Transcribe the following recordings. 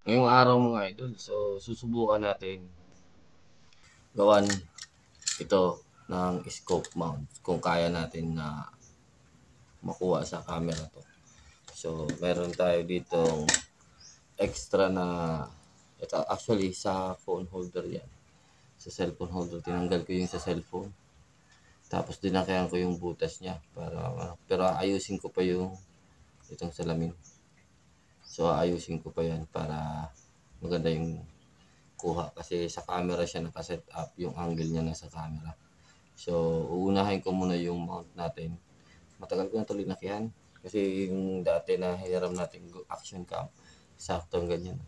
Ngayong araw mga idol, so susubukan natin gawan ito ng scope mount kung kaya natin na makuha sa camera to. So meron tayo ditong extra na ito actually sa phone holder yan. Sa cellphone holder tinanggal ko yung sa cellphone. Tapos dinakayan ko yung butas niya para pero ayusin ko pa yung itong salamin. So ayusin ko pa yan para maganda yung kuha kasi sa camera siya nakaset up yung angle niya nasa camera. So uunahin ko muna yung mount natin. Matagal ko na ito linakihan kasi yung dati na hiniram natin action cam saktong ganyan.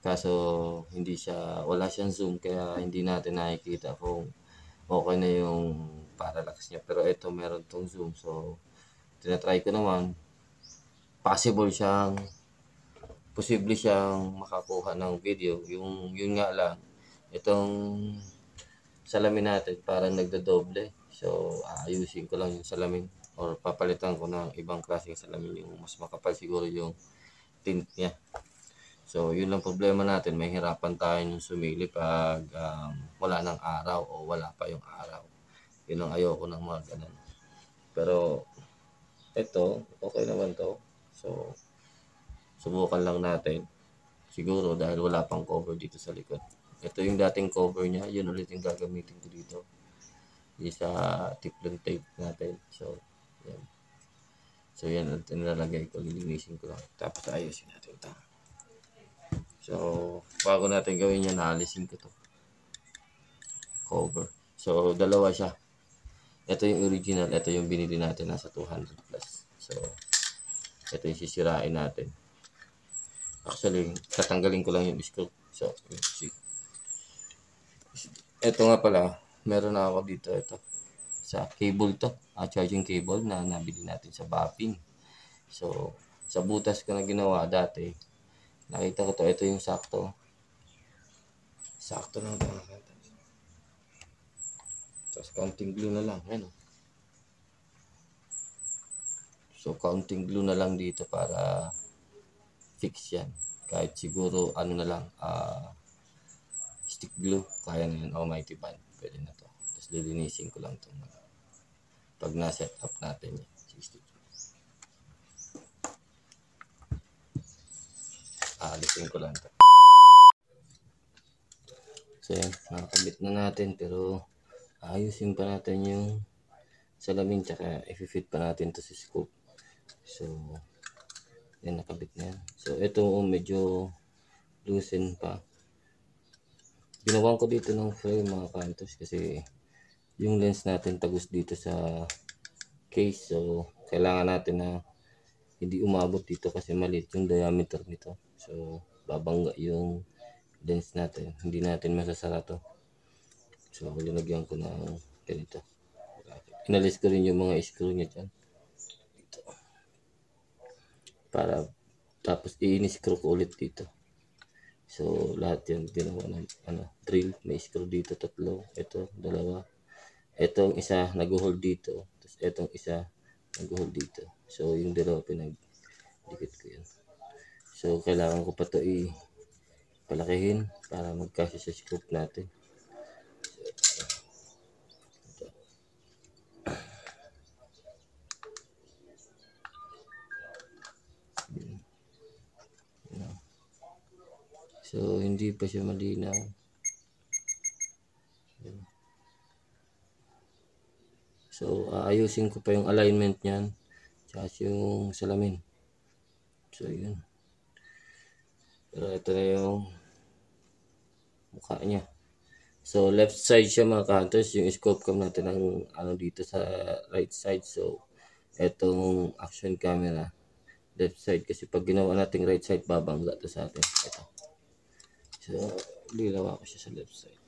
Kaso hindi siya wala siyang zoom kaya hindi natin nakikita kung okay na yung parallax niya. Pero ito meron tong zoom so tinatry ko naman posible siyang makakuha ng video. Yun nga lang, itong salamin natin parang nagdodoble. So, ayusin ko lang yung salamin or papalitan ko ng ibang klaseng salamin yung mas makapal siguro yung tint niya. So, yun lang problema natin. May hirapan tayo yung sumili pag wala ng araw o wala pa yung araw. Yun ang ayoko ng mga ganun. Pero, ito, okay naman to. So, subukan lang natin. Siguro dahil wala pang cover dito sa likod. Ito yung dating cover niya. Yun ulit yung gagamitin ko dito. Yung sa Teflon tape natin. So, yan. So, yan. Ito nilalagay ko. Lilinisin ko lang. Tapos ayusin natin ito. So, bago natin gawin yan, naalisin ko to cover. So, dalawa siya. Ito yung original. Ito yung binili natin. Nasa 200 plus. So, ito yung sisirain natin. Actually, tatanggalin ko lang yung screw. So, see. Ito nga pala, meron na ako dito ito. Sa cable to, charging cable na nabili natin sa Bapin. So, sa butas ko na ginawa dati, nakita ko to, ito yung sakto. Sakto lang ito. Tapos counting glue na lang, ano. So, counting glue na lang dito para fix yan. Kahit siguro, ano na lang, stick glue, kaya na yun, Almighty Band, pwede na to. Tapos lilinisin ko lang to pag na-set up natin yan. Alisin ko lang to. So yan, nakakabit na natin pero ayusin pa natin yung salamin tsaka i-fit pa natin to sa scope. So yan, nakabit na yan. So ito medyo loosen pa. Ginawan ko dito ng frame mga kantos kasi yung lens natin tagos dito sa case. So kailangan natin na hindi umabot dito kasi maliit yung diameter nito. So babangga yung lens natin. Hindi natin masasara to. So linagyan ko ng ganito. Inalis ko rin yung mga screw niya dyan. Dito. Para tapos i-screw ko ulit dito. So lahat yan ginawa ng drill. May screw dito 3. Ito 2. Itong isa nag-hold dito. Tapos itong isa nag-hold dito. So yung dalawa pinag-dikit ko yan. So kailangan ko pa ito palakihin para magkasya sa scope natin. So hindi pa siya malinaw. So ayusin ko pa yung alignment niyan tsaka yung salamin. So yun. Pero ito na yung mukha niya. So left side siya mga kantos, yung scope cam natin ang dito sa right side. So etong action camera left side kasi pag ginawa nating right side babangga to sa atin. Ito. So lilawa ko siya sa left side.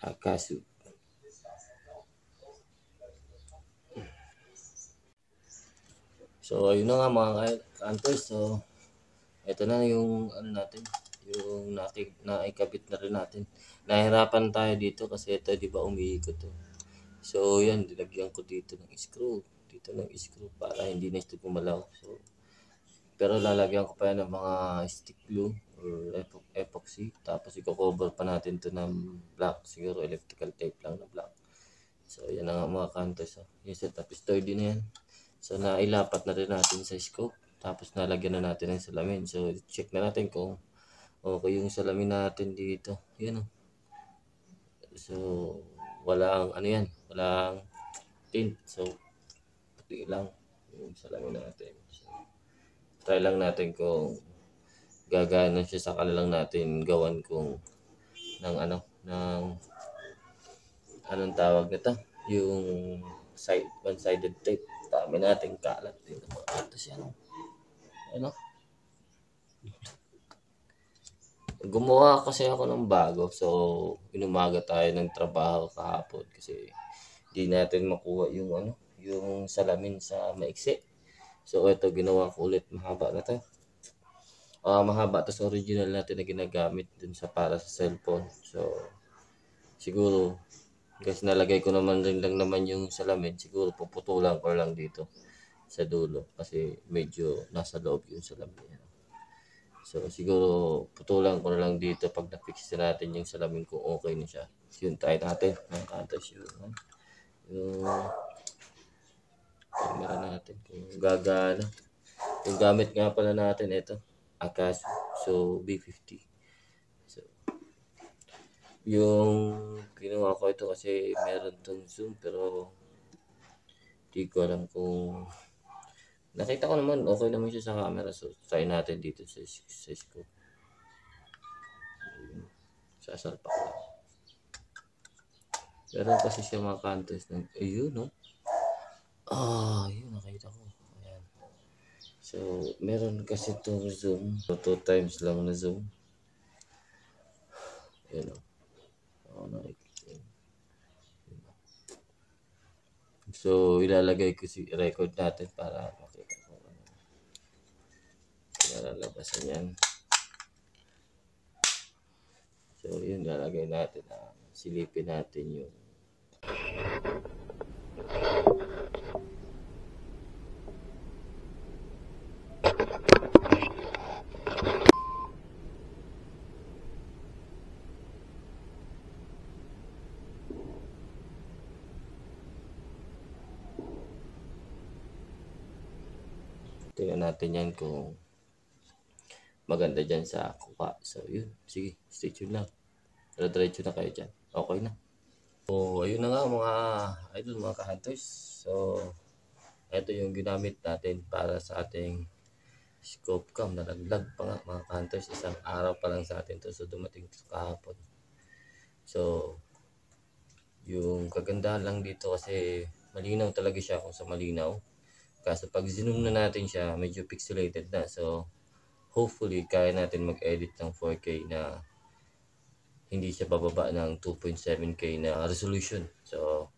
Akasu. So ayun na nga mga kantos. So ito na yung natin, yung naikabit na rin natin. Nahirapan tayo dito kasi ito di ba umiikot to. So yan, dilagyan ko dito ng screw. dito ng screw para hindi na ito gumalaw. So, pero lalagyan ko pa yan ng mga stick glue or epoxy. Tapos i-cover pa natin to ng black. Siguro electrical tape lang na black. So, yan ang mga kantos. Yung setup sturdy na yan. So, nailapat na rin natin sa scope. Tapos nalagyan na natin ng salamin. So, check na natin kung okay yung salamin natin dito. Yan o. So, walang ano yan. Walang tint. So, puti lang yung salamin natin. So, try lang natin kung gagana siya. Saka lang natin gawan kung ng anong tawag nito, yung one-sided tape. Dami nating kalat dito mga kantos yan. Ano? Gumawa kasi ako ng bago. So, inumaga tayo ng trabaho kahapon kasi di natin makuha yung yung salamin sa maiksi. So, ito ginawa ko ulit. Mahaba na to. Mahaba to sa original natin na ginagamit dun sa para sa cellphone. So, siguro kasi nalagay ko naman rin lang naman yung salamin. Siguro puputulan ko lang dito sa dulo kasi medyo nasa loob yung salamin. So siguro putulan ko na lang dito pag na-fix natin yung salamin kung okay na siya. So, yun, try natin. Mga kantos yung camera natin kung gagana. Yung gamit nga pala natin ito, Akaso. So B50. Yung ginawa ko ito kasi meron tong zoom pero di ko alam kung nakita ko naman okay naman siya sa camera. So try natin dito sa scope. Sasalpak lang. Meron kasi siya mga kantos ng ayun no. Yun nakita ko. Ayan. So meron kasi itong zoom. So 2 times lang na zoom. Ayan o. So, ilalagay ko si record natin para makita ko ano. Nalalabasan yan. So, yun, ilalagay natin. Silipin natin yung tingnan natin yan kung maganda dyan sa kuha. So, yun. Sige, stay tuned lang. Diretso na kayo dyan. Okay na. So, ayun na nga mga idol, mga ka-hunters. So, ito yung ginamit natin para sa ating scope cam. Nalaglag pa nga mga ka-hunters. Isang araw pa lang sa atin to. So, dumating ito kahapon. So, yung kagandahan lang dito kasi malinaw talaga siya kung sa malinaw. Kaso pag zoom na natin siya, medyo pixelated na. So, hopefully, kaya natin mag-edit ng 4K na hindi siya bababa ng 2.7K na resolution. So,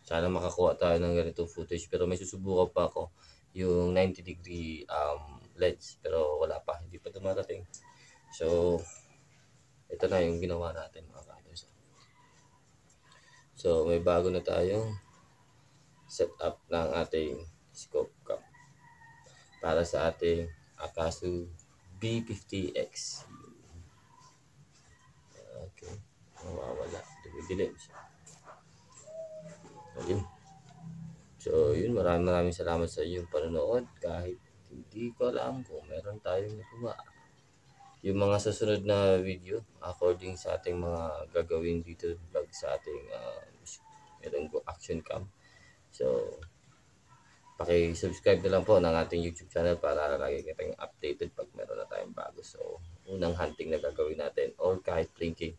sana makakuha tayo ng ganitong footage. Pero may susubukan pa ako yung 90-degree lens. Pero wala pa, hindi pa dumarating. So, ito na yung ginawa natin mga ka-hunters. So, may bago na tayong setup ng ating scope cam para sa ating Akaso B50X. Okay, mawawala, dumidilim siya. Ayun. So yun, maraming salamat sa inyong panonood. Kahit hindi ko alam kung meron tayong nagawa. Yung mga susunod na video according sa ating mga gagawin dito vlog sa ating merong action cam. So, paki-subscribe na lang po ng ating YouTube channel para lagi kitang updated pag meron na tayong bago. So, unang hunting na gagawin natin or kahit plinking,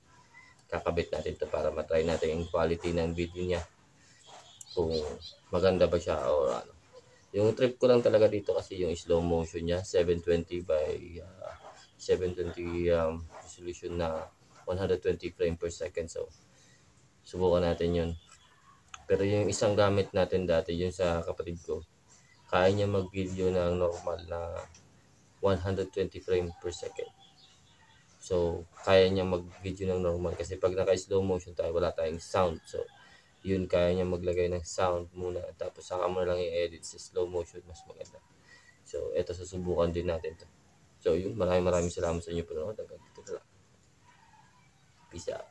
kakabit natin to para matry natin yung quality ng video niya. Kung maganda ba siya o ano. Yung trip ko lang talaga dito kasi yung slow motion niya, 720 by 720 resolution na 120 frame per second. So, subukan natin yun. Pero yung isang gamit natin dati, yung sa kapatid ko, kaya niya mag-video ng normal na 120 frame per second. So, kaya niya mag-video ng normal kasi pag naka-slow motion tayo, wala tayong sound. So, yun kaya niya maglagay ng sound muna tapos saka mo na lang i-edit sa slow motion, mas maganda. So eto, susubukan din natin to. So yun, maraming salamat sa inyo po. Peace out.